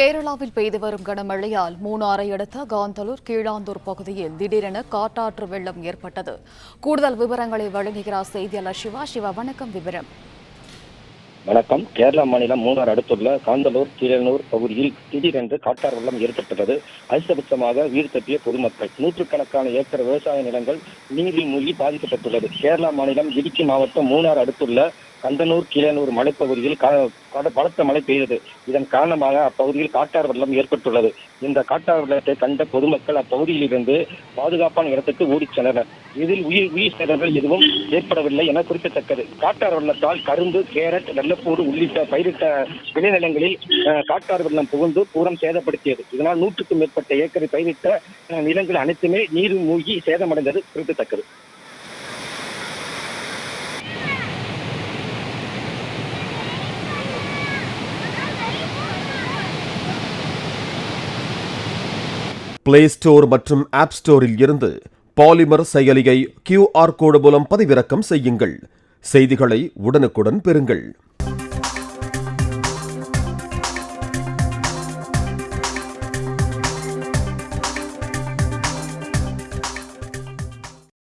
கேரளாவில் பெய்து வரும் கனமழையால் மூணாரை அடுத்த காந்தலூர் கீழாந்தூர் பகுதியில் திடீரென காட்டாற்று வெள்ளம் ஏற்பட்டது. கூடுதல் விவரங்களை வழங்குகிறார் செய்தியாளர் சிவா. வணக்கம். விவரம். வணக்கம். கேரளா மாநிலம் மூணார் அடுத்துள்ள காந்தலூர் கீழனூர் பகுதியில் திடீரென்று காட்டார் வெள்ளம் ஏற்பட்டது. அதிர்ஷ்டபட்சமாக வீடு தப்பிய பொதுமக்கள். நூற்றுக்கணக்கான ஏக்கர் விவசாய நிலங்கள் நீரில் மூழ்கி பாதிக்கப்பட்டுள்ளது. கேரளா மாநிலம் இடுக்கி மாவட்டம் மூணார் அடுத்துள்ள கந்தனூர் கீழனூர் மலைப்பகுதியில் பலத்த மழை பெய்தது. இதன் காரணமாக அப்பகுதியில் காட்டார் வெள்ளம் ஏற்பட்டுள்ளது. இந்த காட்டார் வெள்ளத்தை கண்ட பொதுமக்கள் அப்பகுதியில் இருந்து பாதுகாப்பான இடத்துக்கு ஓடிச் சென்றனர். இதில் உயிர் சேதங்கள் எதுவும் ஏற்படவில்லை என குறிப்பிடத்தக்கது. காட்டார் வெள்ளத்தால் கரும்பு, கேரட், வெள்ளப்பூடு உள்ளிட்ட பயிரிட்ட விளைநிலங்களில் காட்டார் வெள்ளம் புகுந்து பூரம் சேதப்படுத்தியது. இதனால் 100க்கும் மேற்பட்ட ஏக்கரை பயிரிட்ட நிலங்கள் அனைத்துமே நீர் மூழ்கி சேதமடைந்தது குறிப்பிடத்தக்கது. பிளே ஸ்டோர் மற்றும் ஆப் ஸ்டோரில் இருந்து பாலிமர் செயலியை QR கோடு மூலம் பதிவிறக்கம் செய்யுங்கள். செய்திகளை உடனுக்குடன் பெறுங்கள்.